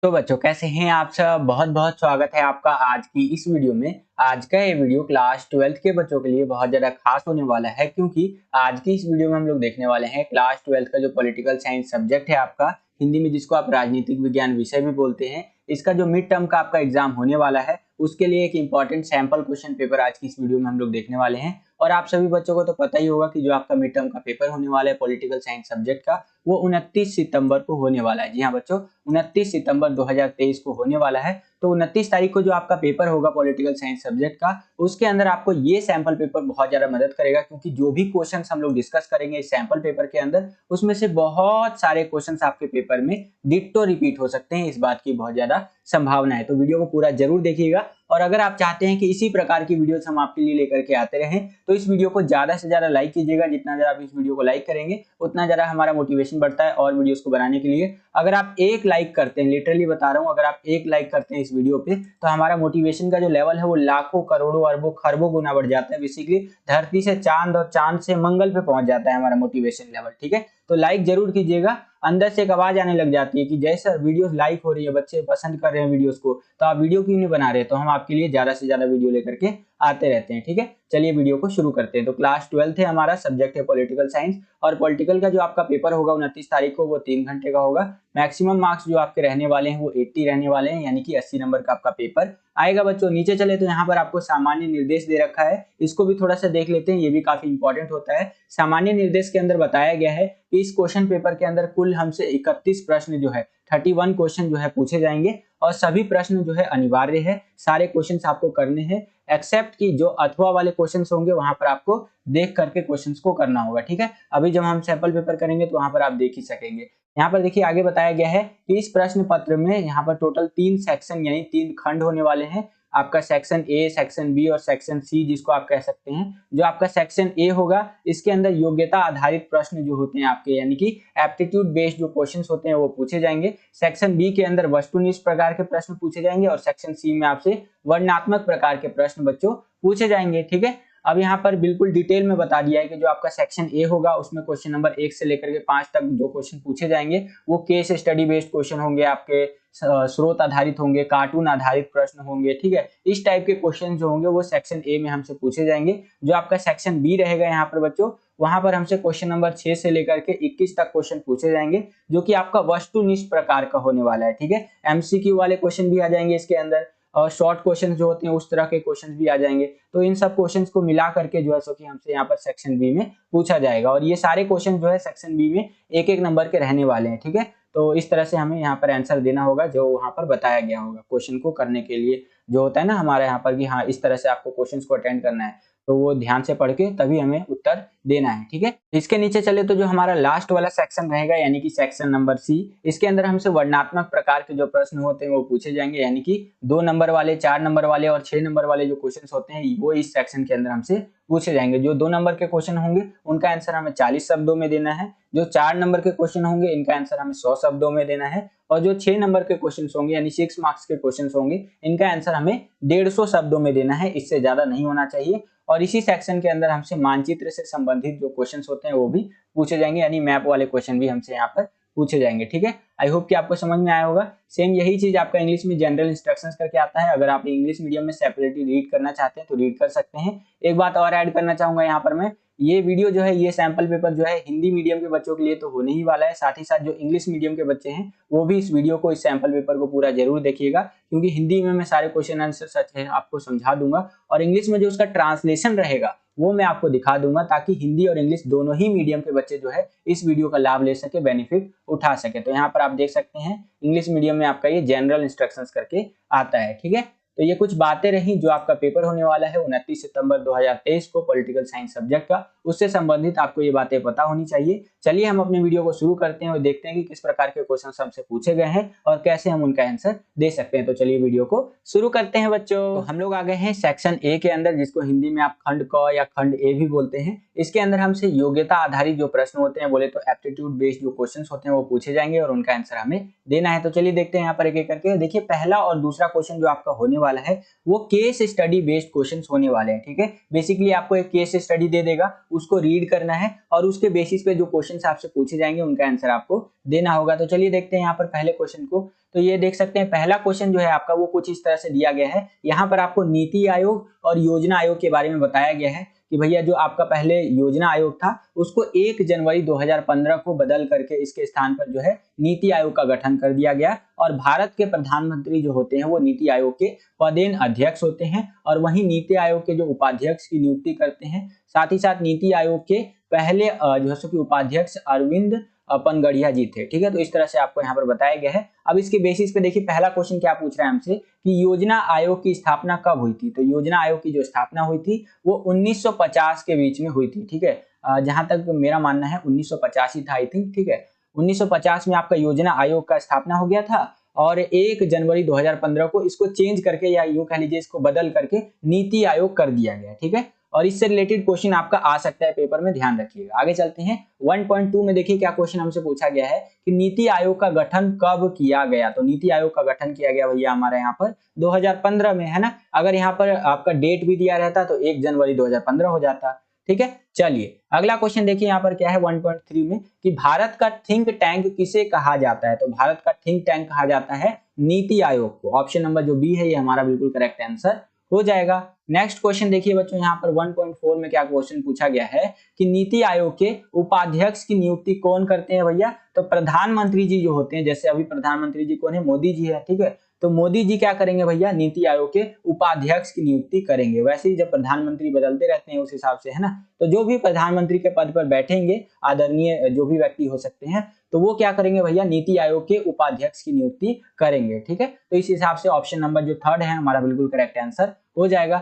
तो बच्चों कैसे हैं आप सब। बहुत बहुत स्वागत है आपका आज की इस वीडियो में। आज का ये वीडियो क्लास 12th के बच्चों के लिए बहुत ज़्यादा खास होने वाला है, क्योंकि आज की इस वीडियो में हम लोग देखने वाले हैं क्लास 12th का जो पॉलिटिकल साइंस सब्जेक्ट है आपका, हिंदी में जिसको आप राजनीतिक विज्ञान विषय भी बोलते हैं, इसका जो मिड टर्म का आपका एग्जाम होने वाला है उसके लिए एक इंपॉर्टेंट सैंपल क्वेश्चन पेपर आज की इस वीडियो में हम लोग देखने वाले हैं। और आप सभी बच्चों को तो पता ही होगा कि जो आपका मिड टर्म का पेपर होने वाला है पॉलिटिकल साइंस सब्जेक्ट का, वो 29 सितंबर को होने वाला है। जी हाँ बच्चों, 29 सितंबर 2023 को होने वाला है। तो 29 तारीख को जो आपका पेपर होगा पॉलिटिकल साइंस सब्जेक्ट का, उसके अंदर आपको ये सैंपल पेपर बहुत ज्यादा मदद करेगा, क्योंकि जो भी क्वेश्चंस हम लोग डिस्कस करेंगे इस सैंपल पेपर के अंदर, उसमें से बहुत सारे क्वेश्चंस आपके पेपर में डिट्टो रिपीट हो सकते हैं। इस बात की बहुत ज्यादा संभावना है, तो वीडियो को पूरा जरूर देखिएगा। और अगर आप चाहते हैं कि इसी प्रकार की वीडियोस हम आपके लिए लेकर के आते रहें, तो इस वीडियो को ज्यादा से ज्यादा लाइक कीजिएगा। जितना ज्यादा आप इस वीडियो को लाइक करेंगे उतना ज्यादा हमारा मोटिवेशन बढ़ता है और वीडियोस को बनाने के लिए। अगर आप एक लाइक करते हैं, लिटरली बता रहा हूं, अगर आप एक लाइक करते हैं इस वीडियो पे, तो हमारा मोटिवेशन का जो लेवल है वो लाखों करोड़ों अरबों खरबों गुना बढ़ जाता है। बेसिकली धरती से चांद और चांद से मंगल पे पहुंच जाता है हमारा मोटिवेशन लेवल। ठीक है, तो लाइक जरूर कीजिएगा। अंदर से एक आवाज आने लग जाती है कि जैसे वीडियोस लाइक हो रही है, बच्चे पसंद कर रहे हैं वीडियोस को, तो आप वीडियो क्यों नहीं बना रहे। तो हम आपके लिए ज्यादा से ज्यादा वीडियो लेकर के आते रहते हैं। ठीक है, चलिए वीडियो को शुरू करते हैं। तो क्लास 12th है, हमारा सब्जेक्ट है पॉलिटिकल साइंस, और पॉलिटिकल का जो आपका पेपर होगा 29 तारीख को, वो 3 घंटे का होगा। मैक्सिमम मार्क्स जो आपके रहने वाले हैं वो 80 रहने वाले हैं, यानी कि 80 नंबर का आपका पेपर आएगा। बच्चों नीचे चले तो यहाँ पर आपको सामान्य निर्देश दे रखा है, इसको भी थोड़ा सा देख लेते हैं, ये भी काफी इंपॉर्टेंट होता है। सामान्य निर्देश के अंदर बताया गया है कि इस क्वेश्चन पेपर के अंदर कुल हमसे 31 प्रश्न जो है, 31 क्वेश्चन जो है पूछे जाएंगे, और सभी प्रश्न जो है अनिवार्य है। सारे क्वेश्चंस आपको करने हैं, एक्सेप्ट कि जो अथवा वाले क्वेश्चंस होंगे वहां पर आपको देख करके क्वेश्चंस को करना होगा। ठीक है, अभी जब हम सैंपल पेपर करेंगे तो वहां पर आप देख ही सकेंगे। यहाँ पर देखिए आगे बताया गया है कि इस प्रश्न पत्र में यहाँ पर टोटल 3 सेक्शन यानी 3 खंड होने वाले हैं। आपका सेक्शन ए, सेक्शन बी और सेक्शन सी जिसको आप कह सकते हैं। जो आपका सेक्शन ए होगा, इसके अंदर योग्यता आधारित प्रश्न जो होते हैं आपके, यानी कि एप्टीट्यूड बेस्ड जो क्वेश्चंस होते हैं वो पूछे जाएंगे। सेक्शन बी के अंदर वस्तुनिष्ठ प्रकार के प्रश्न पूछे जाएंगे, और सेक्शन सी में आपसे वर्णनात्मक प्रकार के प्रश्न बच्चों पूछे जाएंगे। ठीक है, अब यहाँ पर बिल्कुल डिटेल में बता दिया है कि जो आपका सेक्शन ए होगा उसमें क्वेश्चन नंबर 1 से लेकर के 5 तक जो क्वेश्चन पूछे जाएंगे वो केस स्टडी बेस्ड क्वेश्चन होंगे, आपके स्रोत आधारित होंगे, कार्टून आधारित प्रश्न होंगे। ठीक है, इस टाइप के क्वेश्चन जो होंगे वो सेक्शन ए में हमसे पूछे जाएंगे। जो आपका सेक्शन बी रहेगा यहाँ पर बच्चों, वहां पर हमसे क्वेश्चन नंबर 6 से लेकर के 21 तक क्वेश्चन पूछे जाएंगे, जो कि आपका वस्तुनिष्ठ प्रकार का होने वाला है। ठीक है, एमसीक्यू वाले क्वेश्चन भी आ जाएंगे इसके अंदर, और शॉर्ट क्वेश्चन जो होते हैं उस तरह के क्वेश्चन भी आ जाएंगे। तो इन सब क्वेश्चंस को मिला करके जो है सो कि हमसे यहाँ पर सेक्शन बी में पूछा जाएगा, और ये सारे क्वेश्चन जो है सेक्शन बी में एक एक नंबर के रहने वाले हैं। ठीक है, तो इस तरह से हमें यहाँ पर आंसर देना होगा जो वहाँ पर बताया गया होगा। क्वेश्चन को करने के लिए जो होता है ना हमारे यहाँ पर कि हाँ इस तरह से आपको क्वेश्चंस को अटेंड करना है, तो वो ध्यान से पढ़ के तभी हमें उत्तर देना है। ठीक है, इसके नीचे चले तो जो हमारा लास्ट वाला सेक्शन रहेगा, यानी कि सेक्शन नंबर सी, इसके अंदर हमसे वर्णनात्मक प्रकार के जो प्रश्न होते हैं वो पूछे जाएंगे, यानी कि 2 नंबर वाले, 4 नंबर वाले और 6 नंबर वाले जो क्वेश्चन होते हैं वो इस सेक्शन के अंदर हमसे पूछे जाएंगे। जो 2 नंबर के क्वेश्चन होंगे उनका आंसर हमें 40 शब्दों में देना है। जो 4 नंबर के क्वेश्चन होंगे इनका आंसर हमें 100 शब्दों में देना है, और जो 6 नंबर के क्वेश्चन होंगे यानी 6 मार्क्स के क्वेश्चन होंगे, इनका आंसर हमें 150 शब्दों में देना है, इससे ज्यादा नहीं होना चाहिए। और इसी सेक्शन के अंदर हमसे मानचित्र से संबंधित जो क्वेश्चंस होते हैं वो भी पूछे जाएंगे, यानी मैप वाले क्वेश्चन भी हमसे यहाँ पर पूछे जाएंगे। ठीक है, आई होप कि आपको समझ में आया होगा। सेम यही चीज आपका इंग्लिश में जनरल इंस्ट्रक्शंस करके आता है। अगर आप इंग्लिश मीडियम में सेपरेटली रीड करना चाहते हैं तो रीड कर सकते हैं। एक बात और ऐड करना चाहूंगा यहाँ पर मैं, ये वीडियो जो है, ये सैंपल पेपर जो है हिंदी मीडियम के बच्चों के लिए तो होने ही वाला है, साथ ही साथ जो इंग्लिश मीडियम के बच्चे हैं वो भी इस वीडियो को, इस सैंपल पेपर को पूरा जरूर देखिएगा, क्योंकि हिंदी में मैं सारे क्वेश्चन आंसर सच है आपको समझा दूंगा, और इंग्लिश में जो उसका ट्रांसलेशन रहेगा वो मैं आपको दिखा दूंगा, ताकि हिंदी और इंग्लिश दोनों ही मीडियम के बच्चे जो है इस वीडियो का लाभ ले सके, बेनिफिट उठा सके। तो यहाँ पर आप देख सकते हैं इंग्लिश मीडियम में आपका ये जनरल इंस्ट्रक्शंस करके आता है। ठीक है, तो ये कुछ बातें रही जो आपका पेपर होने वाला है 29 सितंबर 2023 को पॉलिटिकल साइंस सब्जेक्ट का, उससे संबंधित आपको ये बातें पता होनी चाहिए। चलिए हम अपने वीडियो को शुरू करते हैं और देखते हैं कि किस प्रकार के क्वेश्चन हमसे पूछे गए हैं और कैसे हम उनका आंसर दे सकते हैं। तो चलिए वीडियो को शुरू करते हैं बच्चों। तो हम लोग आ गए हैं सेक्शन ए के अंदर, जिसको हिंदी में आप खंड क या खंड ए भी बोलते हैं। इसके अंदर हमसे योग्यता आधारित जो प्रश्न होते हैं, बोले तो एप्टीट्यूड बेस्ड जो क्वेश्चन होते हैं वो पूछे जाएंगे और उनका आंसर हमें देना है। तो चलिए देखते हैं यहाँ पर एक एक करके। देखिए पहला और दूसरा क्वेश्चन जो आपका होने वाला है वो केस स्टडी बेस्ड क्वेश्चंस होने वाले हैं। ठीक है, बेसिकली आपको एक केस स्टडी दे देगा, उसको रीड करना है और उसके बेसिस पे जो क्वेश्चंस आपसे पूछे जाएंगे उनका आंसर आपको देना होगा। तो चलिए देखते हैं यहाँ पर पहले क्वेश्चन को। तो ये देख सकते हैं पहला क्वेश्चन जो है आपका वो कुछ इस तरह से दिया गया है। यहाँ पर आपको नीति आयोग और योजना आयोग के बारे में बताया गया है कि भैया जो आपका पहले योजना आयोग था उसको 1 जनवरी 2015 को बदल करके इसके स्थान पर जो है नीति आयोग का गठन कर दिया गया। और भारत के प्रधानमंत्री जो होते हैं वो नीति आयोग के पदेन अध्यक्ष होते हैं और वहीं नीति आयोग के जो उपाध्यक्ष की नियुक्ति करते हैं। साथ ही साथ नीति आयोग के पहले जो है कि उपाध्यक्ष अरविंद पनगड़िया जी थे। ठीक है, तो इस तरह से आपको यहाँ पर बताया गया है। अब इसके बेसिस पे देखिए पहला क्वेश्चन क्या पूछ रहा है हमसे कि योजना आयोग की स्थापना कब हुई थी। तो योजना आयोग की जो स्थापना हुई थी वो 1950 के बीच में हुई थी। ठीक है, जहां तक मेरा मानना है 1950 ही था आई थिंक। ठीक है, 1950 में आपका योजना आयोग का स्थापना हो गया था और 1 जनवरी 2015 को इसको चेंज करके या यूं कह लीजिए इसको बदल करके नीति आयोग कर दिया गया। ठीक है, और इससे रिलेटेड क्वेश्चन आपका आ सकता है पेपर में, ध्यान रखिएगा। आगे चलते हैं 1.2 में। देखिए क्या क्वेश्चन हमसे पूछा गया है कि नीति आयोग का गठन कब किया गया। तो नीति आयोग का गठन किया गया भैया हमारे यहाँ पर 2015 में, है ना। अगर यहाँ पर आपका डेट भी दिया रहता तो 1 जनवरी 2015 हो जाता। ठीक है, चलिए अगला क्वेश्चन देखिए यहाँ पर क्या है 1.3 में कि भारत का थिंक टैंक किसे कहा जाता है। तो भारत का थिंक टैंक कहा जाता है नीति आयोग को। ऑप्शन नंबर जो बी है ये हमारा बिल्कुल करेक्ट आंसर हो जाएगा। नेक्स्ट क्वेश्चन देखिए बच्चों, यहाँ पर 1.4 में क्या क्वेश्चन पूछा गया है कि नीति आयोग के उपाध्यक्ष की नियुक्ति कौन करते हैं भैया। तो प्रधानमंत्री जी जो होते हैं, जैसे अभी प्रधानमंत्री जी कौन है, मोदी जी है। ठीक है, तो मोदी जी क्या करेंगे भैया, नीति आयोग के उपाध्यक्ष की नियुक्ति करेंगे। वैसे ही जब प्रधानमंत्री बदलते रहते हैं उस हिसाब से, है ना, तो जो भी प्रधानमंत्री के पद पर बैठेंगे आदरणीय जो भी व्यक्ति हो सकते हैं तो वो क्या करेंगे भैया, नीति आयोग के उपाध्यक्ष की नियुक्ति करेंगे। ठीक है, तो इस हिसाब से ऑप्शन नंबर जो 3 है हमारा बिल्कुल करेक्ट आंसर हो जाएगा।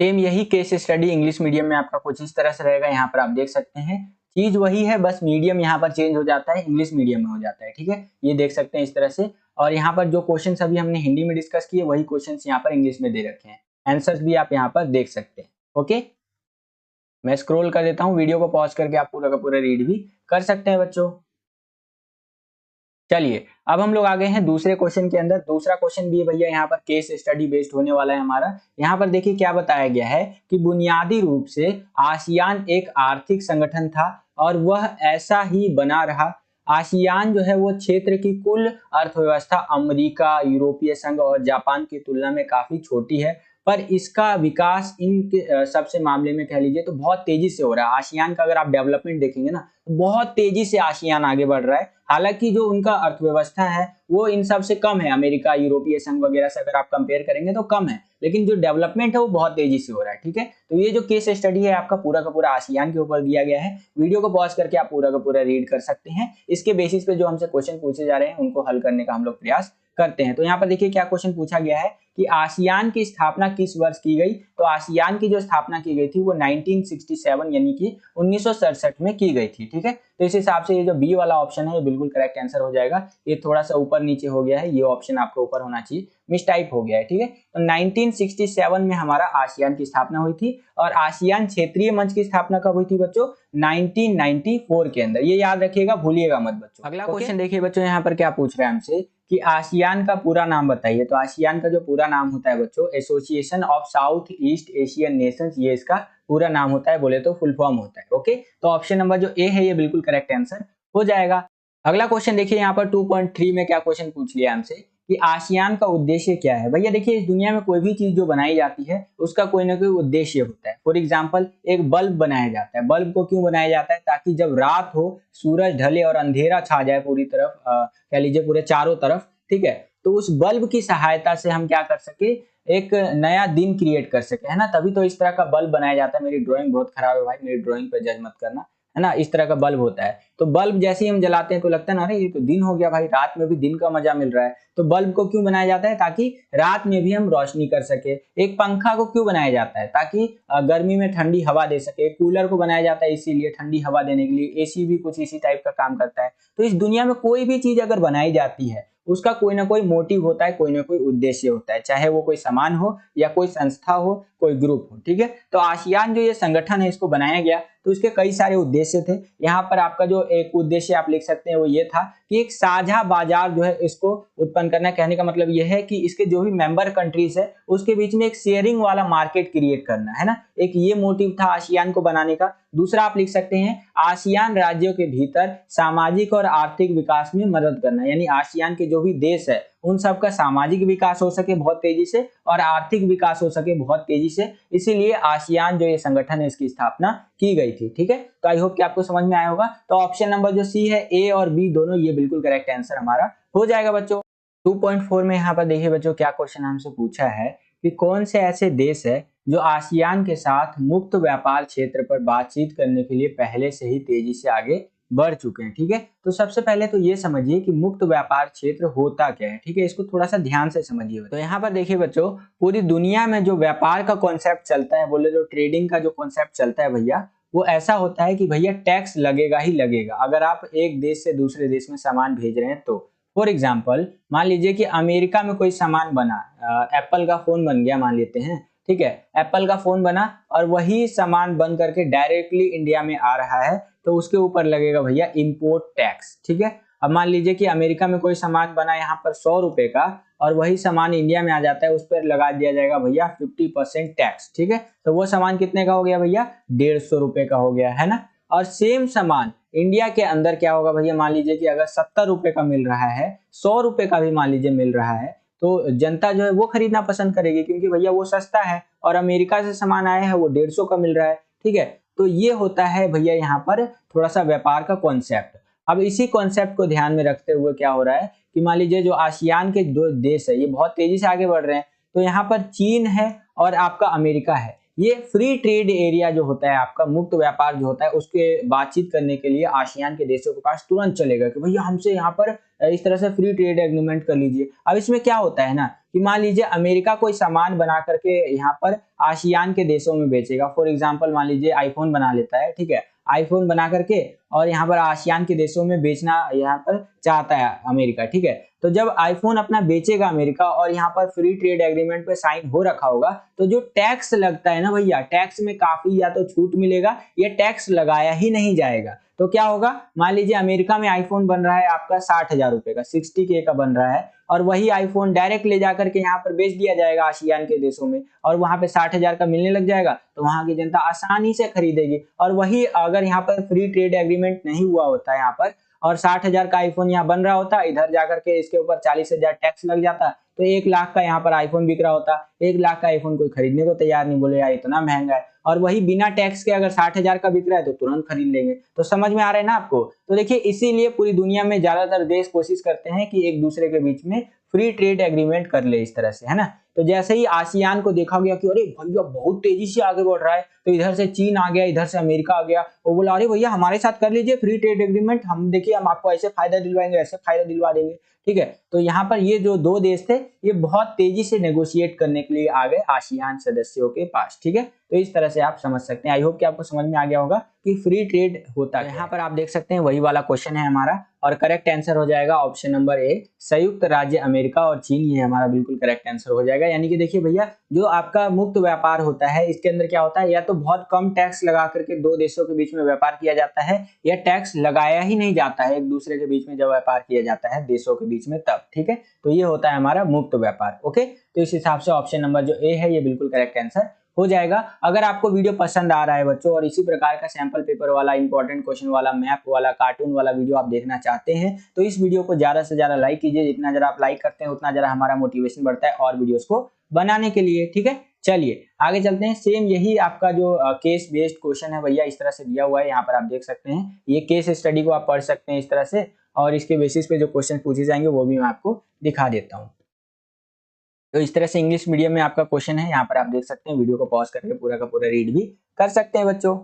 सेम यही केस स्टडी इंग्लिश मीडियम में आपका कुछ इस तरह से रहेगा। यहाँ पर आप देख सकते हैं चीज वही है, बस मीडियम यहाँ पर चेंज हो जाता है, इंग्लिश मीडियम में हो जाता है। ठीक है, ये देख सकते हैं इस तरह से। और यहाँ पर जो क्वेश्चंस अभी हमने हिंदी में डिस्कस किए वही क्वेश्चंस यहाँ पर इंग्लिश में दे रखे हैं। आंसर्स भी आप यहाँ पर देख सकते हैं। ओके, मैं स्क्रॉल कर देता हूँ, वीडियो को पॉज करके आप पूरा का पूरा रीड भी कर सकते हैं बच्चों। चलिए अब हम लोग आ गए हैं दूसरे क्वेश्चन के अंदर। दूसरा क्वेश्चन भी है भैया यहाँ पर केस स्टडी बेस्ड होने वाला है हमारा। यहाँ पर देखिए क्या बताया गया है कि बुनियादी रूप से आसियान एक आर्थिक संगठन था और वह ऐसा ही बना रहा। आसियान जो है वो क्षेत्र की कुल अर्थव्यवस्था अमेरिका, यूरोपीय संघ और जापान की तुलना में काफी छोटी है, पर इसका विकास इन सबसे मामले में कह लीजिए तो बहुत तेजी से हो रहा है। आसियान का अगर आप डेवलपमेंट देखेंगे ना तो बहुत तेजी से आसियान आगे बढ़ रहा है। हालांकि जो उनका अर्थव्यवस्था है वो इन सब से कम है, अमेरिका, यूरोपीय संघ वगैरह से अगर आप कंपेयर करेंगे तो कम है, लेकिन जो डेवलपमेंट है वो बहुत तेजी से हो रहा है। ठीक है, तो ये जो केस स्टडी है आपका पूरा का पूरा आसियान के ऊपर दिया गया है। वीडियो को पॉज करके आप पूरा का पूरा रीड कर सकते हैं। इसके बेसिस पे जो हमसे क्वेश्चन पूछे जा रहे हैं उनको हल करने का हम लोग प्रयास करते हैं। तो यहाँ पर देखिए क्या क्वेश्चन पूछा गया है कि आसियान की स्थापना किस वर्ष की गई। तो आसियान की जो स्थापना की गई थी वो 1967 यानी कि 1967 में की गई थी। ठीक है, तो इस हिसाब से ये जो बी वाला ऑप्शन है ये बिल्कुल करेक्ट आंसर हो जाएगा। ये थोड़ा सा ऊपर नीचे हो गया है, ये ऑप्शन आपका ऊपर होना चाहिए, मिसटाइप हो गया है। ठीक है, तो 1967 में हमारा आसियान की स्थापना हुई थी और आसियान क्षेत्रीय मंच की स्थापना कब हुई थी बच्चों, 1994 के अंदर। ये याद रखिएगा, भूलिएगा मत बच्चों। अगला क्वेश्चन देखिए बच्चों, यहाँ पर क्या पूछ रहा है हमसे कि आसियान का पूरा नाम बताइए। तो आसियान का जो पूरा नाम होता है बच्चों, association of south east Asian Nations, ये इसका पूरा नाम होता है, बोले तो फुल फॉर्म होता है। ओके, तो ऑप्शन नंबर जो ए है ये बिल्कुल करेक्ट आंसर हो जाएगा। अगला क्वेश्चन देखिए यहाँ पर 2.3 में क्या क्वेश्चन पूछ लिया हमसे कि आसियान का उद्देश्य क्या है। भैया देखिए इस दुनिया में कोई भी चीज जो बनाई जाती है उसका कोई ना कोई उद्देश्य होता है। फॉर एग्जांपल एक बल्ब बनाया जाता है। बल्ब को क्यों बनाया जाता है, ताकि जब रात हो, सूरज ढले और अंधेरा छा जाए पूरी तरफ, कह लीजिए पूरे चारों तरफ, ठीक है, तो उस बल्ब की सहायता से हम क्या कर सके, एक नया दिन क्रिएट कर सके, है ना। तभी तो इस तरह का बल्ब बनाया जाता है। मेरी ड्राइंग बहुत खराब है भाई, मेरी ड्राइंग पे जज मत करना, है ना। इस तरह का बल्ब होता है, तो बल्ब जैसे ही हम जलाते हैं तो लगता है ना, अरे ये तो दिन हो गया भाई, रात में भी दिन का मजा मिल रहा है। तो बल्ब को क्यों बनाया जाता है, ताकि रात में भी हम रोशनी कर सके। एक पंखा को क्यों बनाया जाता है, ताकि गर्मी में ठंडी हवा दे सके। कूलर को बनाया जाता है इसीलिए ठंडी हवा देने के लिए। एसी भी कुछ इसी टाइप का काम करता है। तो इस दुनिया में कोई भी चीज अगर बनाई जाती है उसका कोई ना कोई मोटिव होता है, कोई ना कोई उद्देश्य होता है, चाहे वो कोई सामान हो या कोई संस्था हो, कोई ग्रुप हो। ठीक है, तो आसियान जो ये संगठन है इसको बनाया गया तो इसके कई सारे उद्देश्य थे। यहाँ पर आपका जो एक उद्देश्य आप लिख सकते हैं वो ये था कि एक साझा बाजार जो है इसको उत्पन्न करना। कहने का मतलब यह है कि इसके जो भी मेंबर कंट्रीज है उसके बीच में एक शेयरिंग वाला मार्केट क्रिएट करना है ना, एक ये मोटिव था आसियान को बनाने का। दूसरा आप लिख सकते हैं आसियान राज्यों के भीतर सामाजिक और आर्थिक विकास में मदद करना, यानी आसियान के जो भी देश है उन सब का सामाजिक विकास हो सके बहुत तेजी से और आर्थिक विकास हो सके बहुत तेजी से, इसीलिए आसियान जो ये संगठन है इसकी स्थापना की गई थी। ठीक है, तो आई होप कि आपको समझ में आया होगा। तो ऑप्शन नंबर जो सी है, ए और बी दोनों, ये बिल्कुल करेक्ट आंसर हमारा हो जाएगा बच्चों। 2.4 में यहाँ पर देखिए बच्चों क्या क्वेश्चन हमसे पूछा है कि कौन से ऐसे देश है जो आसियान के साथ मुक्त व्यापार क्षेत्र पर बातचीत करने के लिए पहले से ही तेजी से आगे बढ़ चुके हैं। ठीक है, तो सबसे पहले तो ये समझिए कि मुक्त व्यापार क्षेत्र होता क्या है। ठीक है, इसको थोड़ा सा ध्यान से समझिए। तो यहाँ पर देखिए बच्चों, पूरी दुनिया में जो व्यापार का कॉन्सेप्ट चलता है, बोले जो ट्रेडिंग का जो कॉन्सेप्ट चलता है भैया, वो ऐसा होता है कि भैया टैक्स लगेगा ही लगेगा अगर आप एक देश से दूसरे देश में सामान भेज रहे हैं तो। फॉर एग्जाम्पल मान लीजिए कि अमेरिका में कोई सामान बना, एप्पल का फोन बन गया मान लेते हैं। ठीक है, एप्पल का फोन बना और वही सामान बन करके डायरेक्टली इंडिया में आ रहा है तो उसके ऊपर लगेगा भैया इंपोर्ट टैक्स। ठीक है, अब मान लीजिए कि अमेरिका में कोई सामान बना यहाँ पर 100 रुपए का और वही सामान इंडिया में आ जाता है, उस पर लगा दिया जाएगा भैया 50% टैक्स। ठीक है, तो वो सामान कितने का हो गया भैया, 150 रुपए का हो गया, है ना। और सेम सामान इंडिया के अंदर क्या होगा भैया, मान लीजिए कि अगर 70 रुपए का मिल रहा है, 100 रुपए का भी मान लीजिए मिल रहा है, तो जनता जो है वो खरीदना पसंद करेगी क्योंकि भैया वो सस्ता है और अमेरिका से सामान आया है वो 150 का मिल रहा है। ठीक है, तो ये होता है भैया यहाँ पर थोड़ा सा व्यापार का कॉन्सेप्ट। अब इसी कॉन्सेप्ट को ध्यान में रखते हुए क्या हो रहा है कि मान लीजिए जो आसियान के दो देश है ये बहुत तेजी से आगे बढ़ रहे हैं, तो यहाँ पर चीन है और आपका अमेरिका है। ये फ्री ट्रेड एरिया जो होता है आपका, मुक्त व्यापार जो होता है, उसके बातचीत करने के लिए आसियान के देशों के पास तुरंत चलेगा कि भैया हमसे यहाँ पर इस तरह से फ्री ट्रेड एग्रीमेंट कर लीजिए। अब इसमें क्या होता है ना कि मान लीजिए अमेरिका कोई सामान बना करके यहाँ पर आसियान के देशों में बेचेगा। फॉर एग्जाम्पल मान लीजिए आईफोन बना लेता है, ठीक है, आईफोन बना करके और यहाँ पर आसियान के देशों में बेचना यहाँ पर चाहता है अमेरिका। ठीक है, तो जब आईफोन अपना बेचेगा अमेरिका और यहाँ पर फ्री ट्रेड एग्रीमेंट पे साइन हो रखा होगा, तो जो टैक्स लगता है ना भैया, टैक्स में काफी या तो छूट मिलेगा या टैक्स लगाया ही नहीं जाएगा। तो क्या होगा, मान लीजिए अमेरिका में आईफोन बन रहा है आपका 60,000 रुपए का, 60K का बन रहा है, और वही आईफोन डायरेक्ट ले जाकर के यहाँ पर बेच दिया जाएगा आसियान के देशों में और वहां पे 60,000 का मिलने लग जाएगा, तो वहां की जनता आसानी से खरीदेगी। और वही अगर यहाँ पर फ्री ट्रेड एग्रीमेंट नहीं हुआ होता है यहाँ पर और 60,000 का आईफोन यहाँ बन रहा होता, इधर जाकर के इसके ऊपर 40,000 टैक्स लग जाता, तो 1 लाख का यहाँ पर आईफोन बिक रहा होता। 1 लाख का आईफोन कोई खरीदने को तैयार नहीं, बोले यार इतना महंगा है, और वही बिना टैक्स के अगर 60,000 का बिक रहा है तो तुरंत खरीद लेंगे। तो समझ में आ रहा है ना आपको। तो देखिए इसीलिए पूरी दुनिया में ज्यादातर देश कोशिश करते हैं कि एक दूसरे के बीच में फ्री ट्रेड एग्रीमेंट कर ले इस तरह से, है ना। तो जैसे ही आसियान को देखा गया कि अरे भैया बहुत तेजी से आगे बढ़ रहा है, तो इधर से चीन आ गया, इधर से अमेरिका आ गया, वो बोला अरे भैया हमारे साथ कर लीजिए फ्री ट्रेड एग्रीमेंट, हम देखिए हम आपको ऐसे फायदा दिलवाएंगे, ऐसे फायदा दिलवा देंगे। ठीक है, तो यहाँ पर ये जो दो देश थे ये बहुत तेजी से नेगोशिएट करने के लिए आ गए आसियान सदस्यों के पास। ठीक है, तो इस तरह से आप समझ सकते हैं। आई होप कि आपको समझ में आ गया होगा कि फ्री ट्रेड होता है। यहाँ पर आप देख सकते हैं वही वाला क्वेश्चन है हमारा और करेक्ट आंसर हो जाएगा ऑप्शन नंबर ए, संयुक्त राज्य अमेरिका और चीन, ये हमारा बिल्कुल करेक्ट आंसर हो जाएगा। यानी कि देखिए भैया जो आपका मुक्त व्यापार होता है इसके अंदर क्या होता है, या तो बहुत कम टैक्स लगा करके दो देशों के बीच में व्यापार किया जाता है, या टैक्स लगाया ही नहीं जाता है एक दूसरे के बीच में जब व्यापार किया जाता है देशों के बीच में तब। ठीक है, तो ये होता है हमारा मुक्त व्यापार। ओके, तो इस हिसाब से ऑप्शन नंबर जो ए है ये बिल्कुल करेक्ट आंसर हो जाएगा। अगर आपको वीडियो पसंद आ रहा है बच्चों और इसी प्रकार का सैंपल पेपर वाला, इंपॉर्टेंट क्वेश्चन वाला, मैप वाला, कार्टून वाला वीडियो आप देखना चाहते हैं तो इस वीडियो को ज्यादा से ज्यादा लाइक कीजिए। जितना ज्यादा आप लाइक करते हैं उतना ज्यादा हमारा मोटिवेशन बढ़ता है और वीडियोस को बनाने के लिए। ठीक है, चलिए आगे चलते हैं। सेम यही आपका जो केस बेस्ड क्वेश्चन है भैया इस तरह से दिया हुआ है, यहाँ पर आप देख सकते हैं। ये केस स्टडी को आप पढ़ सकते हैं इस तरह से, और इसके बेसिस पे जो क्वेश्चन पूछे जाएंगे वो भी मैं आपको दिखा देता हूँ। तो इस तरह से इंग्लिश मीडियम में आपका क्वेश्चन है, यहाँ पर आप देख सकते हैं। वीडियो को पॉज करके पूरा का पूरा रीड भी कर सकते हैं बच्चों।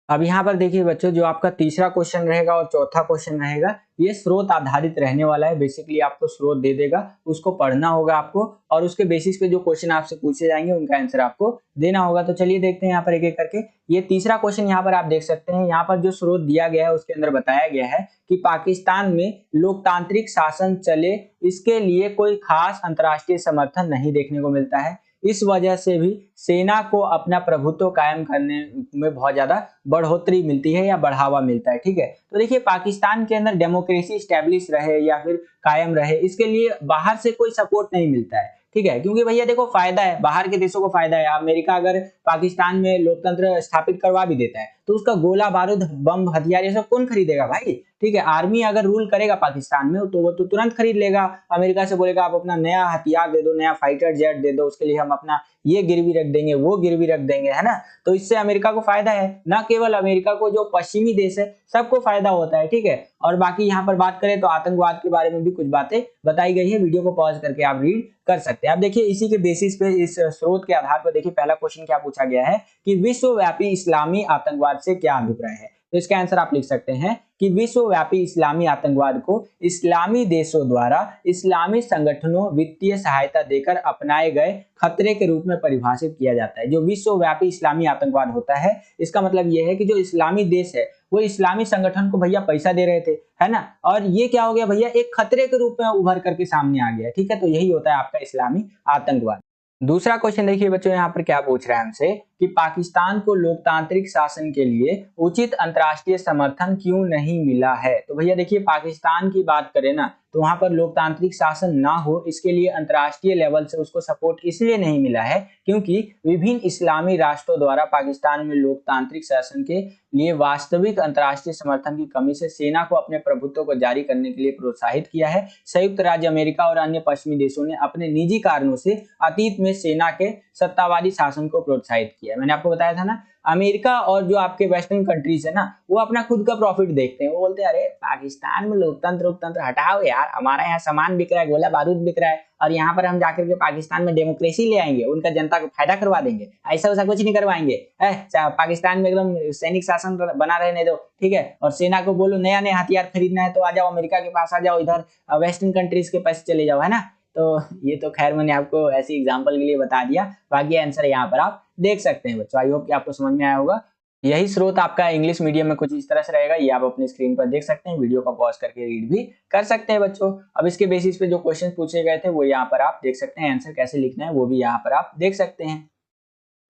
अब यहाँ पर देखिए बच्चों जो आपका तीसरा क्वेश्चन रहेगा और चौथा क्वेश्चन रहेगा ये स्रोत आधारित रहने वाला है। बेसिकली आपको स्रोत दे देगा, उसको पढ़ना होगा आपको और उसके बेसिस पे जो क्वेश्चन आपसे पूछे जाएंगे उनका आंसर आपको देना होगा। तो चलिए देखते हैं यहाँ पर एक एक करके। ये तीसरा क्वेश्चन यहाँ पर आप देख सकते हैं। यहाँ पर जो स्रोत दिया गया है उसके अंदर बताया गया है कि पाकिस्तान में लोकतांत्रिक शासन चले इसके लिए कोई खास अंतर्राष्ट्रीय समर्थन नहीं देखने को मिलता है। इस वजह से भी सेना को अपना प्रभुत्व कायम करने में बहुत ज्यादा बढ़ोतरी मिलती है या बढ़ावा मिलता है। ठीक है, तो देखिए पाकिस्तान के अंदर डेमोक्रेसी स्टैब्लिश रहे या फिर कायम रहे, इसके लिए बाहर से कोई सपोर्ट नहीं मिलता है। ठीक है, क्योंकि भैया देखो फायदा है, बाहर के देशों को फायदा है। अमेरिका अगर पाकिस्तान में लोकतंत्र स्थापित करवा भी देता है तो उसका गोला बारूद बम हथियार ये सब कौन खरीदेगा भाई। ठीक है, आर्मी अगर रूल करेगा पाकिस्तान में तो वो तो तुरंत खरीद लेगा, अमेरिका से बोलेगा आप अपना नया हथियार दे दो, नया फाइटर जेट दे दो, उसके लिए हम अपना ये गिरवी रख देंगे, वो गिरवी रख देंगे, है ना। तो इससे अमेरिका को फायदा है, ना केवल अमेरिका को, जो पश्चिमी देश है सबको फायदा होता है। ठीक है, और बाकी यहाँ पर बात करें तो आतंकवाद के बारे में भी कुछ बातें बताई गई है, वीडियो को पॉज करके आप रीड कर सकते हैं। अब देखिए इसी के बेसिस पे, इस स्रोत के आधार पर देखिए पहला क्वेश्चन क्या पूछा गया है कि विश्वव्यापी इस्लामी आतंकवाद से क्या अभिप्राय है। तो इसका आंसर आप लिख सकते हैं कि विश्वव्यापी इस्लामी आतंकवाद को इस्लामी देशों द्वारा इस्लामी संगठनों वित्तीय सहायता देकर अपनाए गए खतरे के रूप में परिभाषित किया जाता है। जो विश्वव्यापी इस्लामी आतंकवाद होता है, इसका मतलब यह है कि जो इस्लामी देश है वो इस्लामी संगठन को भैया पैसा दे रहे थे, है ना, और ये क्या हो गया भैया, एक खतरे के रूप में उभर करके सामने आ गया। ठीक है, तो यही होता है आपका इस्लामी आतंकवाद। दूसरा क्वेश्चन देखिए बच्चों, यहाँ पर क्या पूछ रहा है हमसे कि पाकिस्तान को लोकतांत्रिक शासन के लिए उचित अंतर्राष्ट्रीय समर्थन क्यों नहीं मिला है। तो भैया देखिए पाकिस्तान की बात करें ना तो वहां पर लोकतांत्रिक शासन ना हो, इसके लिए अंतर्राष्ट्रीय लेवल से उसको सपोर्ट इसलिए नहीं मिला है क्योंकि विभिन्न इस्लामी राष्ट्रों द्वारा पाकिस्तान में लोकतांत्रिक शासन के लिए वास्तविक अंतर्राष्ट्रीय समर्थन की कमी से सेना को अपने प्रभुत्व को जारी करने के लिए प्रोत्साहित किया है। संयुक्त राज्य अमेरिका और अन्य पश्चिमी देशों ने अपने निजी कारणों से अतीत में सेना के सत्तावादी शासन को प्रोत्साहित किया। मैंने आपको बताया था ना, अमेरिका और जो आपके वेस्टर्न कंट्रीज है ना, वो अपना खुद का प्रॉफिट देखते हैं। वो बोलते हैं अरे पाकिस्तान में लोकतंत्र हटाओ यार, हमारा यहाँ सामान बिक रहा है, गोला बारूद बिक रहा है, और यहाँ पर हम जाकर के पाकिस्तान में डेमोक्रेसी ले आएंगे, उनका जनता को फायदा करवा देंगे, ऐसा वैसा कुछ नहीं करवाएंगे। पाकिस्तान में एकदम सैनिक शासन बना रहने दो। ठीक है, और सेना को बोलो नया नया हथियार खरीदना है तो आ जाओ अमेरिका के पास, आ जाओ इधर वेस्टर्न कंट्रीज के पास चले जाओ, है ना। तो ये तो खैर मैंने आपको ऐसी एग्जांपल के लिए बता दिया, बाकी आंसर यहाँ पर आप देख सकते हैं बच्चों। आई होप कि आपको समझ में आया होगा। यही स्रोत आपका इंग्लिश मीडियम में कुछ इस तरह से रहेगा, ये आप अपनी स्क्रीन पर देख सकते हैं, वीडियो को पॉज करके रीड भी कर सकते हैं बच्चों। अब इसके बेसिस पे जो क्वेश्चन पूछे गए थे वो यहाँ पर आप देख सकते हैं, आंसर कैसे लिखना है वो भी यहाँ पर आप देख सकते हैं।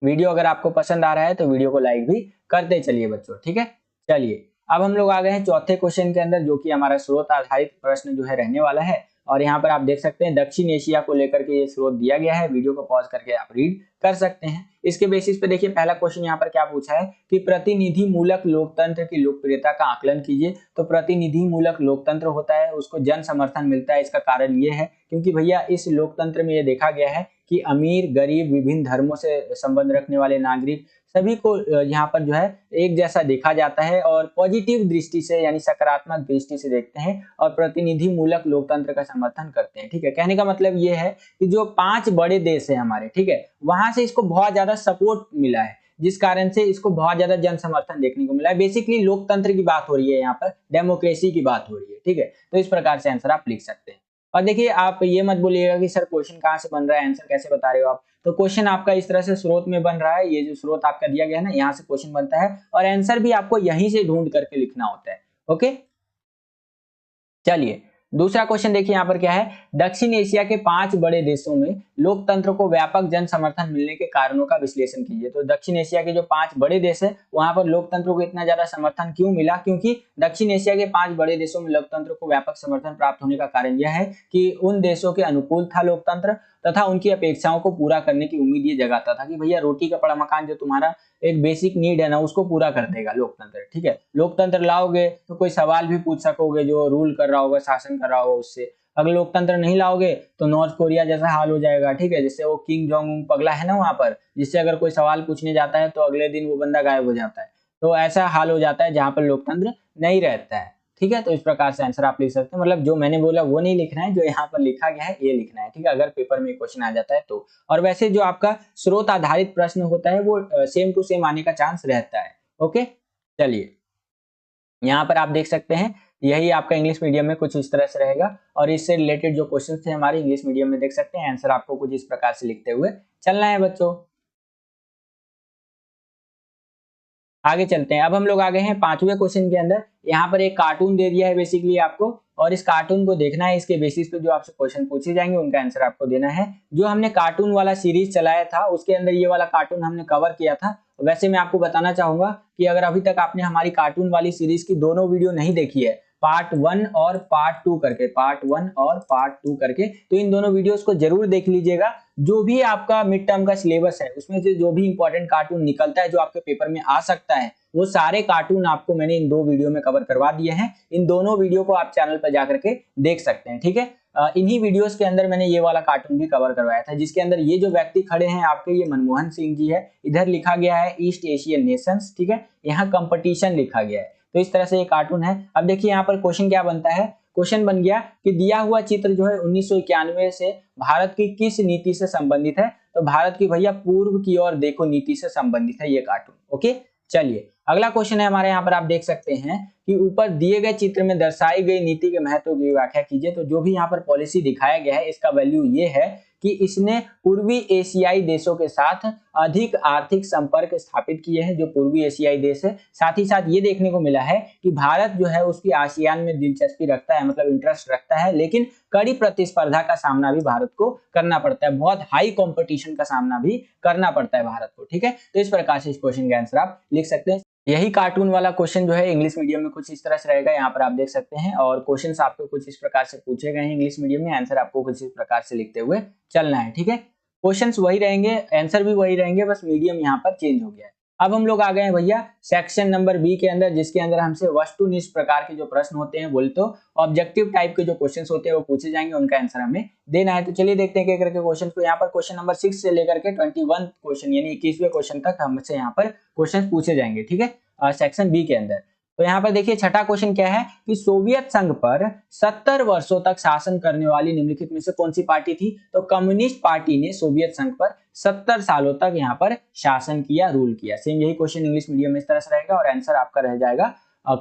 वीडियो अगर आपको पसंद आ रहा है तो वीडियो को लाइक भी करते चलिए बच्चों। ठीक है, चलिए अब हम लोग आ गए हैं चौथे क्वेश्चन के अंदर, जो कि हमारा स्रोत आधारित प्रश्न जो है रहने वाला है। और यहाँ पर आप देख सकते हैं दक्षिण एशिया को लेकर के ये स्रोत दिया गया है, वीडियो को पॉज करके आप रीड कर सकते हैं। इसके बेसिस पे देखिए पहला क्वेश्चन यहाँ पर क्या पूछा है कि प्रतिनिधि मूलक लोकतंत्र की लोकप्रियता का आकलन कीजिए। तो प्रतिनिधि मूलक लोकतंत्र होता है उसको जन समर्थन मिलता है, इसका कारण ये है क्योंकि भैया इस लोकतंत्र में ये देखा गया है कि अमीर गरीब विभिन्न धर्मों से संबंध रखने वाले नागरिक सभी को यहाँ पर जो है एक जैसा देखा जाता है और पॉजिटिव दृष्टि से यानी सकारात्मक दृष्टि से देखते हैं और प्रतिनिधि मूलक लोकतंत्र का समर्थन करते हैं। ठीक है, कहने का मतलब ये है कि जो 5 बड़े देश है हमारे, ठीक है, वहां से इसको बहुत ज्यादा सपोर्ट मिला है, जिस कारण से इसको बहुत ज्यादा जन समर्थन देखने को मिला है। बेसिकली लोकतंत्र की बात हो रही है यहाँ पर, डेमोक्रेसी की बात हो रही है। ठीक है, तो इस प्रकार से आंसर आप लिख सकते हैं। और देखिए आप ये मत बोलिएगा कि सर क्वेश्चन कहाँ से बन रहा है, आंसर कैसे बता रहे हो आप। तो क्वेश्चन आपका इस तरह से स्रोत में बन रहा है, ये जो स्रोत आपका दिया गया है ना, यहाँ से क्वेश्चन बनता है और आंसर भी आपको यहीं से ढूंढ करके लिखना होता है। ओके, चलिए दूसरा क्वेश्चन देखिए यहाँ पर क्या है, दक्षिण एशिया के 5 बड़े देशों में लोकतंत्र को व्यापक जन समर्थन मिलने के कारणों का विश्लेषण कीजिए। तो दक्षिण एशिया के जो 5 बड़े देश है वहां पर लोकतंत्र को इतना ज्यादा समर्थन क्यों मिला, क्योंकि दक्षिण एशिया के 5 बड़े देशों में लोकतंत्र को व्यापक समर्थन प्राप्त होने का कारण यह है कि उन देशों के अनुकूल था लोकतंत्र तथा उनकी अपेक्षाओं को पूरा करने की उम्मीद ये जगाता था कि भैया रोटी कपड़ा मकान जो तुम्हारा एक बेसिक नीड है ना उसको पूरा कर देगा लोकतंत्र। ठीक है, लोकतंत्र लाओगे तो कोई सवाल भी पूछ सकोगे, जो रूल कर रहा होगा शासन कर रहा होगा उससे। अगर लोकतंत्र नहीं लाओगे तो नॉर्थ कोरिया जैसा हाल हो जाएगा। ठीक है, जिससे वो किंग जोंग उंग पगला है ना वहां पर, जिससे अगर कोई सवाल पूछने जाता है तो अगले दिन वो बंदा गायब हो जाता है। तो ऐसा हाल हो जाता है जहां पर लोकतंत्र नहीं रहता है। ठीक है, तो इस प्रकार से आंसर आप लिख सकते हैं, मतलब जो मैंने बोला वो नहीं लिखना है, जो यहाँ पर लिखा गया है ये लिखना है। ठीक है, अगर पेपर में क्वेश्चन आ जाता है तो। और वैसे जो आपका स्रोत आधारित प्रश्न होता है वो सेम टू सेम आने का चांस रहता है। ओके, चलिए यहाँ पर आप देख सकते हैं यही आपका इंग्लिश मीडियम में कुछ इस तरह से रहेगा और इससे रिलेटेड जो क्वेश्चन थे हमारे इंग्लिश मीडियम में देख सकते हैं, आंसर आपको कुछ इस प्रकार से लिखते हुए चलना है बच्चों। आगे चलते हैं, अब हम लोग आ गए हैं 5वें क्वेश्चन के अंदर। यहाँ पर एक कार्टून दे दिया है बेसिकली आपको, और इस कार्टून को देखना है। इसके बेसिस पे जो आपसे क्वेश्चन पूछे जाएंगे उनका आंसर आपको देना है। जो हमने कार्टून वाला सीरीज चलाया था उसके अंदर ये वाला कार्टून हमने कवर किया था। वैसे मैं आपको बताना चाहूंगा कि अगर अभी तक आपने हमारी कार्टून वाली सीरीज की दोनों वीडियो नहीं देखी है, पार्ट 1 और पार्ट 2 करके, पार्ट 1 और पार्ट 2 करके, तो इन दोनों वीडियोस को जरूर देख लीजिएगा। जो भी आपका मिड टर्म का सिलेबस है उसमें से जो भी इंपॉर्टेंट कार्टून निकलता है जो आपके पेपर में आ सकता है, वो सारे कार्टून आपको मैंने इन 2 वीडियो में कवर करवा दिए हैं। इन दोनों वीडियो को आप चैनल पर जाकर के देख सकते हैं, ठीक है। इन्हीं वीडियोस के अंदर मैंने ये वाला कार्टून भी कवर करवाया था, जिसके अंदर ये जो व्यक्ति खड़े हैं आपके, ये मनमोहन सिंह जी है। इधर लिखा गया है ईस्ट एशियन नेशंस, ठीक है, यहाँ कंपटीशन लिखा गया है। तो इस तरह से ये कार्टून है। अब देखिए यहाँ पर क्वेश्चन क्या बनता है। क्वेश्चन बन गया कि दिया हुआ चित्र जो है 1991 से भारत की किस नीति से संबंधित है। तो भारत की भैया पूर्व की ओर देखो नीति से संबंधित है ये कार्टून। ओके, चलिए अगला क्वेश्चन है हमारे यहाँ पर, आप देख सकते हैं कि ऊपर दिए गए चित्र में दर्शाई गई नीति के महत्व की व्याख्या कीजिए। तो जो भी यहाँ पर पॉलिसी दिखाया गया है इसका वैल्यू ये है कि इसने पूर्वी एशियाई देशों के साथ अधिक आर्थिक संपर्क स्थापित किए हैं, जो पूर्वी एशियाई देश है। साथ ही साथ ये देखने को मिला है कि भारत जो है उसकी आसियान में दिलचस्पी रखता है, मतलब इंटरेस्ट रखता है, लेकिन कड़ी प्रतिस्पर्धा का सामना भी भारत को करना पड़ता है, बहुत हाई कंपटीशन का सामना भी करना पड़ता है भारत को, ठीक है। तो इस प्रकार से इस क्वेश्चन का आंसर आप लिख सकते हैं। यही कार्टून वाला क्वेश्चन जो है इंग्लिश मीडियम में कुछ इस तरह से रहेगा, यहाँ पर आप देख सकते हैं। और क्वेश्चंस आपको कुछ इस प्रकार से पूछे गए हैं इंग्लिश मीडियम में, आंसर आपको कुछ इस प्रकार से लिखते हुए चलना है, ठीक है। क्वेश्चंस वही रहेंगे, आंसर भी वही रहेंगे, बस मीडियम यहाँ पर चेंज हो गया है। अब हम लोग आ गए हैं भैया सेक्शन नंबर बी के अंदर, जिसके अंदर हमसे वस्तुनिष्ठ प्रकार के जो प्रश्न होते हैं, बोल तो ऑब्जेक्टिव टाइप के जो क्वेश्चंस होते हैं वो पूछे जाएंगे, उनका आंसर हमें देना है। तो चलिए देखते हैं क्या करके क्वेश्चन को। यहाँ पर क्वेश्चन नंबर 6 से लेकर के 21 क्वेश्चन यानी 21वें क्वेश्चन तक हमसे यहाँ पर क्वेश्चन पूछे जाएंगे, ठीक है, सेक्शन बी के अंदर। तो यहाँ पर देखिए छठा क्वेश्चन क्या है कि सोवियत संघ पर 70 वर्षों तक शासन करने वाली निम्नलिखित में से कौन सी पार्टी थी। तो कम्युनिस्ट पार्टी ने सोवियत संघ पर 70 सालों तक यहाँ पर शासन किया, रूल किया। सेम यही क्वेश्चन इंग्लिश मीडियम में इस तरह से रहेगा और आंसर आपका रह जाएगा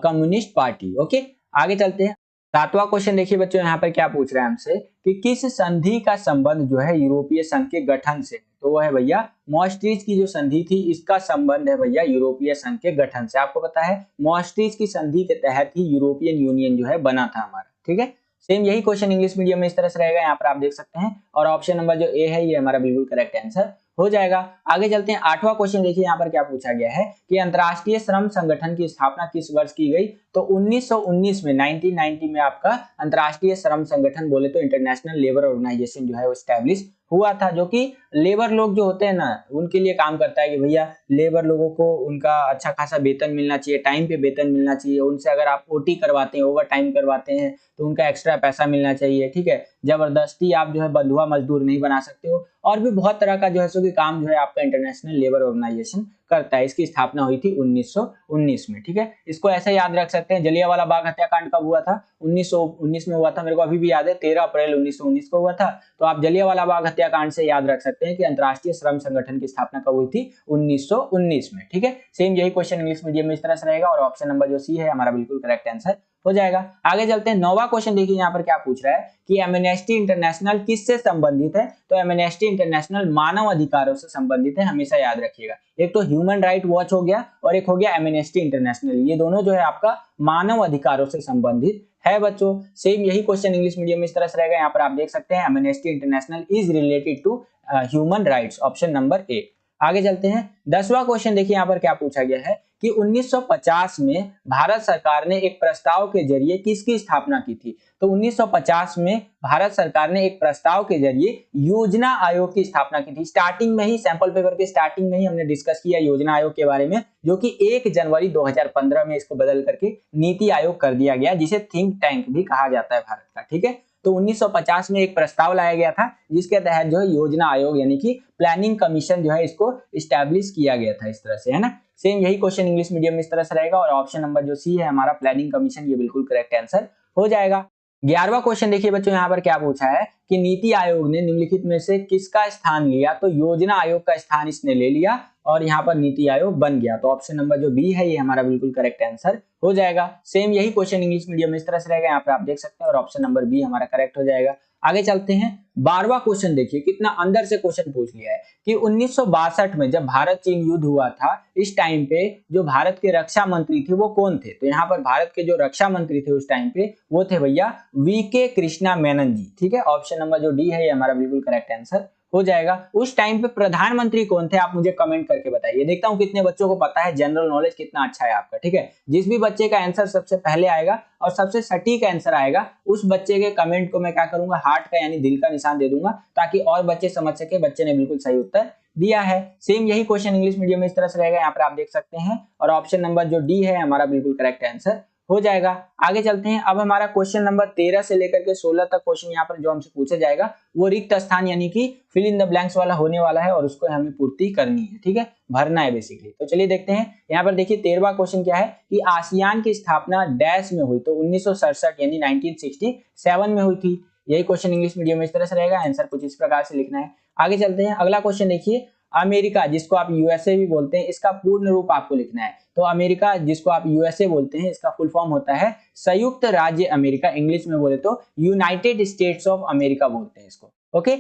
कम्युनिस्ट पार्टी। ओके, आगे चलते हैं। 7वां क्वेश्चन देखिए बच्चों, यहाँ पर क्या पूछ रहा है हमसे कि किस संधि का संबंध जो है यूरोपीय संघ के गठन से। तो वो है भैया मॉस्ट्रिच की जो संधि थी, इसका संबंध है भैया यूरोपीय संघ के गठन से। आपको पता है मॉस्ट्रिच की संधि के तहत ही यूरोपियन यूनियन जो है बना था हमारा, ठीक है। सेम यही क्वेश्चन इंग्लिश मीडियम में इस तरह से रहेगा, यहाँ पर आप देख सकते हैं। और ऑप्शन नंबर जो ए है ये हमारा बिल्कुल करेक्ट आंसर हो जाएगा। आगे चलते हैं। 8वां क्वेश्चन देखिए यहाँ पर क्या पूछा गया है कि अंतरराष्ट्रीय श्रम संगठन की स्थापना किस वर्ष की गई। तो 1919 में, 1990 में आपका अंतरराष्ट्रीय श्रम संगठन बोले तो इंटरनेशनल लेबर ऑर्गेनाइजेशन जो है वो एस्टैब्लिश हुआ था, जो कि लेबर लोग जो होते हैं ना उनके लिए काम करता है कि भैया लेबर लोगों को उनका अच्छा खासा वेतन मिलना चाहिए, टाइम पे वेतन मिलना चाहिए। उनसे अगर आप ओटी करवाते हैं, ओवर टाइम करवाते हैं, तो उनका एक्स्ट्रा पैसा मिलना चाहिए, ठीक है। जबरदस्ती आप जो है बंधुआ मजदूर नहीं बना सकते हो। और भी बहुत तरह का जो है सो कि काम जो है आपका इंटरनेशनल लेबर ऑर्गेनाइजेशन करता है। इसकी स्थापना हुई थी 1919 में, ठीक है। इसको ऐसे याद रख सकते हैं। जलियांवाला बाग हत्याकांड कब हुआ था? 1919 में हुआ था, मेरे को अभी भी याद है, 13 अप्रैल 1919 को हुआ था। तो आप जलियांवाला बाग हत्याकांड से याद रख सकते हैं कि अंतरराष्ट्रीय श्रम संगठन की स्थापना कब हुई थी? 1919 में, ठीक है। सेम यही क्वेश्चन इंग्लिश मीडियम में इस तरह से रहेगा और ऑप्शन नंबर जो सी है हमारा बिल्कुल करेक्ट आंसर हो जाएगा। आगे चलते हैं। 9वां क्वेश्चन देखिए यहाँ पर क्या पूछ रहा है कि एमनेस्टी इंटरनेशनल किससे संबंधित है। तो एमनेस्टी इंटरनेशनल मानव अधिकारों से संबंधित है, हमेशा याद रखिएगा। एक तो ह्यूमन राइट वॉच हो गया और एक हो गया एमनेस्टी इंटरनेशनल, ये दोनों जो है आपका मानव अधिकारों से संबंधित है बच्चों। सेम यही क्वेश्चन इंग्लिश मीडियम में इस तरह से रहेगा, यहाँ पर आप देख सकते हैं Amnesty International is related to human rights, option number A. आगे चलते हैं। 10वां क्वेश्चन देखिए यहाँ पर क्या पूछा गया है कि 1950 में भारत सरकार ने एक प्रस्ताव के जरिए किसकी स्थापना की थी। तो 1950 में भारत सरकार ने एक प्रस्ताव के जरिए योजना आयोग की स्थापना की थी। स्टार्टिंग में ही, सैंपल पेपर के स्टार्टिंग में ही हमने डिस्कस किया योजना आयोग के बारे में, जो कि 1 जनवरी 2015 में इसको बदल करके नीति आयोग कर दिया गया, जिसे थिंक टैंक भी कहा जाता है भारत का, ठीक है। तो 1950 में एक प्रस्ताव लाया गया था जिसके तहत जो है योजना आयोग यानी कि प्लानिंग कमीशन जो है इसको इस्टेब्लिश किया गया था, इस तरह से, है ना। सेम यही क्वेश्चन इंग्लिश मीडियम में इस तरह से रहेगा और ऑप्शन नंबर जो सी है हमारा प्लानिंग कमीशन, ये बिल्कुल करेक्ट आंसर हो जाएगा। 11वां क्वेश्चन देखिए बच्चों यहाँ पर क्या पूछा है कि नीति आयोग ने निम्नलिखित में से किसका स्थान लिया। तो योजना आयोग का स्थान इसने ले लिया और यहाँ पर नीति आयोग बन गया। तो ऑप्शन नंबर जो बी है ये हमारा बिल्कुल करेक्ट आंसर हो जाएगा। सेम यही क्वेश्चन इंग्लिश मीडियम में इस तरह से रहेगा, यहाँ पर आप देख सकते हैं और ऑप्शन नंबर बी हमारा करेक्ट हो जाएगा। आगे चलते हैं। 12वां क्वेश्चन देखिए कितना अंदर से क्वेश्चन पूछ लिया है कि 1962 में जब भारत चीन युद्ध हुआ था, इस टाइम पे जो भारत के रक्षा मंत्री थे वो कौन थे? तो यहाँ पर भारत के जो रक्षा मंत्री थे उस टाइम पे वो थे भैया वीके कृष्णा मेनन जी। ठीक है, ऑप्शन नंबर जो डी है ये हमारा बिल्कुल करेक्ट आंसर हो जाएगा। उस टाइम पे प्रधानमंत्री कौन थे आप मुझे कमेंट करके बताइए। देखता हूं कितने बच्चों को पता है, जनरल नॉलेज कितना अच्छा है आपका। ठीक है, जिस भी बच्चे का आंसर सबसे पहले आएगा और सबसे सटीक आंसर आएगा उस बच्चे के कमेंट को मैं क्या करूंगा, हार्ट का यानी दिल का निशान दे दूंगा, ताकि और बच्चे समझ सके बच्चे ने बिल्कुल सही उत्तर दिया है। सेम यही क्वेश्चन इंग्लिश मीडियम में इस तरह से रहेगा, यहाँ पर आप देख सकते हैं, और ऑप्शन नंबर जो डी है हमारा बिल्कुल करेक्ट आंसर हो जाएगा। आगे चलते हैं। अब हमारा क्वेश्चन नंबर 13 से लेकर के 16 तक क्वेश्चन यहाँ पर जो हमसे पूछा जाएगा वो रिक्त स्थान यानी कि फिल इन द ब्लैंक्स वाला होने वाला है और उसको हमें पूर्ति करनी है। ठीक है, भरना है बेसिकली। तो चलिए देखते हैं। यहाँ पर देखिए 13वां क्वेश्चन क्या है कि आसियान की स्थापना डैश में हुई? तो 1967 यानी 1967 में हुई थी। यही क्वेश्चन इंग्लिश मीडियम में इस तरह से रहेगा, आंसर कुछ इस प्रकार से लिखना है। आगे चलते हैं। अगला क्वेश्चन देखिए, अमेरिका जिसको आप यूएसए भी बोलते हैं इसका पूर्ण रूप आपको लिखना है। तो अमेरिका जिसको आप यूएसए बोलते हैं इसका फुल फॉर्म होता है संयुक्त राज्य अमेरिका, इंग्लिश में बोले तो यूनाइटेड स्टेट्स ऑफ अमेरिका बोलते हैं इसको। ओके,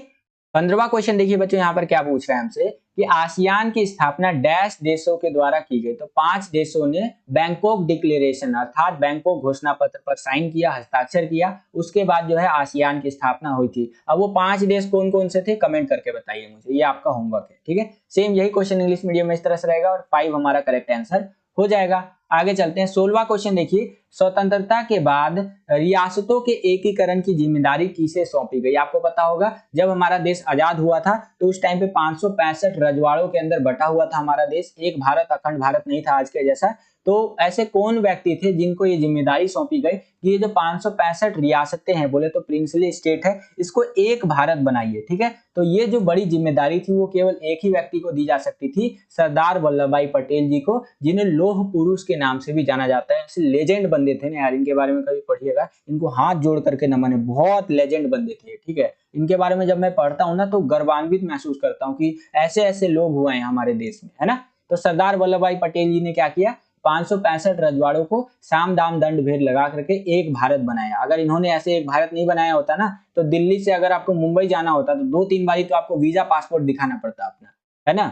15वां क्वेश्चन देखिए बच्चों, यहाँ पर क्या पूछ रहा है हमसे कि आसियान की स्थापना डैश देशों के द्वारा की गई? तो 5 देशों ने बैंकॉक डिक्लेरेशन अर्थात बैंकॉक घोषणा पत्र पर साइन किया, हस्ताक्षर किया, उसके बाद जो है आसियान की स्थापना हुई थी। अब वो 5 देश कौन कौन से थे कमेंट करके बताइए मुझे, ये आपका होमवर्क है। ठीक है, सेम यही क्वेश्चन इंग्लिश मीडियम में इस तरह से रहेगा और 5 हमारा करेक्ट आंसर हो जाएगा। आगे चलते हैं। 16वां क्वेश्चन देखिए, स्वतंत्रता के बाद रियासतों के एकीकरण की जिम्मेदारी किसे सौंपी गई? आपको पता होगा जब हमारा देश आजाद हुआ था तो उस टाइम पे 565 रजवाड़ों के अंदर बटा हुआ था हमारा देश, एक भारत अखंड भारत नहीं था आज के जैसा। तो ऐसे कौन व्यक्ति थे जिनको ये जिम्मेदारी सौंपी गई कि ये जो 565 रियासतें हैं, बोले तो प्रिंसली स्टेट है, इसको एक भारत बनाइए। ठीक है, तो ये जो बड़ी जिम्मेदारी थी वो केवल एक ही व्यक्ति को दी जा सकती थी, सरदार वल्लभ भाई पटेल जी को, जिन्हें लौह पुरुष के नाम से भी जाना जाता है। ऐसे लेजेंड बंदे थे ना यार, इनके बारे में कभी पढ़िएगा, इनको हाथ जोड़ करके नमन है, बहुत लेजेंड बंदे थे। ठीक है, इनके बारे में जब मैं पढ़ता हूँ ना तो गर्वान्वित महसूस करता हूँ कि ऐसे ऐसे लोग हुए हैं हमारे देश में, है ना। तो सरदार वल्लभ भाई पटेल जी ने क्या किया, 565 रजवाड़ों को साम दाम दंड भेद लगा करके एक भारत बनाया। अगर इन्होंने ऐसे एक भारत नहीं बनाया होता ना तो दिल्ली से अगर आपको मुंबई जाना होता तो 2-3 बारी तो आपको वीजा पासपोर्ट दिखाना पड़ता अपना, है ना।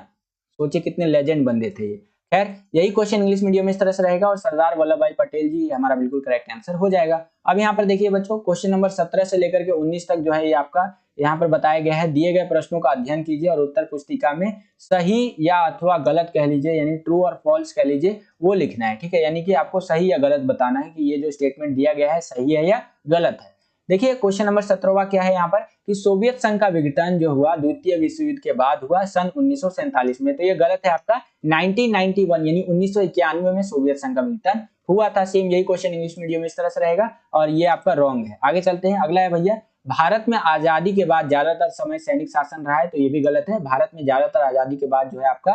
सोचिए कितने लेजेंड बंदे थे ये। खैर यही क्वेश्चन इंग्लिश मीडियम में इस तरह से रहेगा और सरदार वल्लभ भाई पटेल जी हमारा बिल्कुल करेक्ट आंसर हो जाएगा। अब यहाँ पर देखिए बच्चों, क्वेश्चन नंबर 17 से लेकर के 19 तक जो है ये आपका यहाँ पर बताया गया है। दिए गए प्रश्नों का अध्ययन कीजिए और उत्तर पुस्तिका में सही या अथवा गलत कह लीजिए, यानी ट्रू और फॉल्स कह लीजिए, वो लिखना है। ठीक है, यानी कि आपको सही या गलत बताना है कि ये जो स्टेटमेंट दिया गया है सही है या गलत है। देखिए क्वेश्चन नंबर 17वां क्या है यहाँ पर कि सोवियत संघ का विघटन जो हुआ द्वितीय विश्व युद्ध के बाद हुआ सन 1947 में। तो ये गलत है आपका, 1991 यानी 1991 में सोवियत संघ का विघटन हुआ था। सेम यही क्वेश्चन इंग्लिश मीडियम में इस तरह से रहेगा और ये आपका रॉन्ग है। आगे चलते हैं। अगला है भैया, भारत में आजादी के बाद ज्यादातर समय सैनिक शासन रहा है। तो ये भी गलत है, भारत में ज्यादातर आजादी के बाद जो है आपका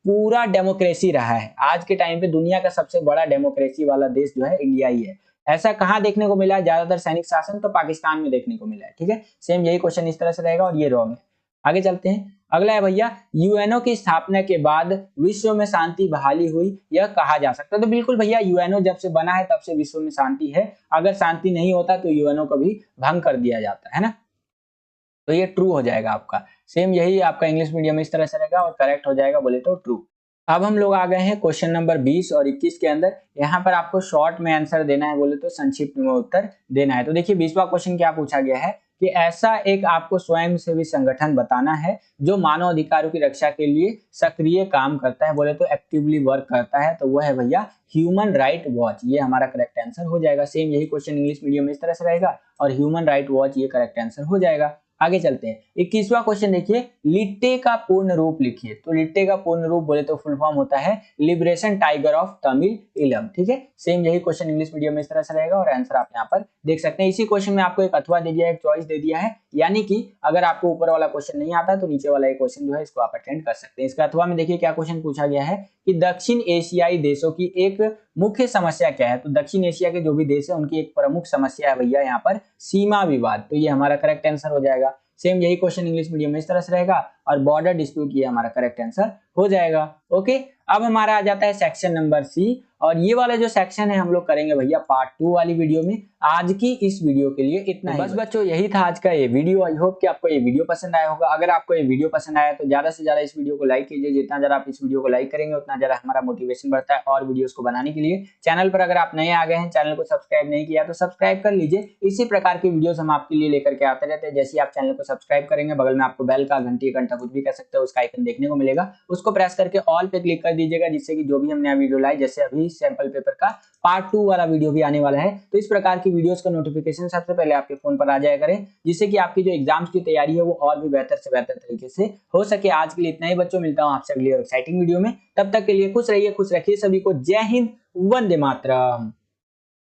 पूरा डेमोक्रेसी रहा है। आज के टाइम पे दुनिया का सबसे बड़ा डेमोक्रेसी वाला देश जो है इंडिया ही है। ऐसा कहां देखने को मिला है ज्यादातर सैनिक शासन? तो पाकिस्तान में देखने को मिला है। ठीक है, सेम यही क्वेश्चन इस तरह से रहेगा और ये रॉन्ग है। आगे चलते हैं। अगला है भैया, यूएनओ की स्थापना के बाद विश्व में शांति बहाली हुई, यह कहा जा सकता है। तो बिल्कुल भैया, यूएनओ जब से बना है तब से विश्व में शांति है। अगर शांति नहीं होता तो यूएनओ को भी भंग कर दिया जाता है ना। तो ये ट्रू हो जाएगा आपका। सेम यही आपका इंग्लिश मीडियम में इस तरह से रहेगा और करेक्ट हो जाएगा बोले तो ट्रू। अब हम लोग आ गए हैं क्वेश्चन नंबर 20 और 21 के अंदर। यहाँ पर आपको शॉर्ट में आंसर देना है, बोले तो संक्षिप्त में उत्तर देना है। तो देखिए 20वां क्वेश्चन क्या पूछा गया है कि ऐसा एक आपको स्वयंसेवी संगठन बताना है जो मानव अधिकारों की रक्षा के लिए सक्रिय काम करता है, बोले तो एक्टिवली वर्क करता है। तो वो है भैया ह्यूमन राइट वॉच, ये हमारा करेक्ट आंसर हो जाएगा। सेम यही क्वेश्चन इंग्लिश मीडियम में इस तरह से रहेगा और ह्यूमन राइट वॉच ये करेक्ट आंसर हो जाएगा। आगे चलते हैं। 21वां क्वेश्चन देखिए, लिट्टे का पूर्ण रूप लिखिए। तो लिट्टे का पूर्ण रूप बोले तो फुल फॉर्म होता है लिबरेशन टाइगर ऑफ तमिल इलम। ठीक है, सेम यही क्वेश्चन इंग्लिश मीडियम में इस तरह से रहेगा और आंसर आप यहाँ पर देख सकते हैं। इसी क्वेश्चन में आपको एक अथवा दे दिया है, एक चॉइस दे दिया है, यानी कि अगर आपको ऊपर वाला क्वेश्चन नहीं आता तो नीचे वाला एक क्वेश्चन जो है इसको आप अटेंड कर सकते हैं। इसका अथवा में देखिए क्या क्वेश्चन पूछा गया है कि दक्षिण एशियाई देशों की एक मुख्य समस्या क्या है। तो दक्षिण एशिया के जो भी देश है उनकी एक प्रमुख समस्या है भैया यहाँ पर सीमा विवाद। तो ये हमारा करेक्ट आंसर हो जाएगा। सेम यही क्वेश्चन इंग्लिश मीडियम में इस तरह से रहेगा और बॉर्डर डिस्प्यूट ये हमारा करेक्ट आंसर हो जाएगा। ओके, अब हमारा आ जाता है सेक्शन नंबर सी, और ये वाला जो सेक्शन है हम लोग करेंगे भैया पार्ट 2 वाली वीडियो में। आज की इस वीडियो के लिए इतना ही। बस बच्चों यही था आज का ये वीडियो। आई होप कि आपको ये वीडियो पसंद आया होगा। अगर आपको ये वीडियो पसंद आया तो ज्यादा से ज्यादा इस वीडियो को लाइक कीजिए। जितना ज्यादा आप इस वीडियो को लाइक करेंगे उतना ज्यादा हमारा मोटिवेशन बढ़ता है और वीडियोस को बनाने के लिए। चैनल पर अगर आप नए आ गए हैं, चैनल को सब्सक्राइब नहीं किया तो सब्सक्राइब कर लीजिए। इसी प्रकार की वीडियोस हम आपके लिए लेकर के आते रहते हैं। जैसे आप चैनल को सब्सक्राइब करेंगे, बगल में आपको बेल का, घंटी, घंटा कुछ भी कह सकते हो, उसका आइकन देखने को मिलेगा, उसको प्रेस करके ऑल पे क्लिक कर दीजिएगा, जिससे कि जो भी हम नया वीडियो लाए, जैसे अभी सैंपल पेपर का पार्ट 2 वाला वीडियो भी आने वाला है, तो इस प्रकार की वीडियोस का नोटिफिकेशन सबसे पहले आपके फोन पर आ जाया करे, जिससे कि आपकी जो एग्जाम्स की तैयारी है वो और भी बेहतर से बेहतर तरीके से हो सके। आज के लिए इतना ही बच्चों, मिलता हूं आपसे अगली एक्साइटिंग वीडियो में। तब तक के लिए खुश रहिए, खुश रखिए सभी को। जय हिंद, वंदे मातरम।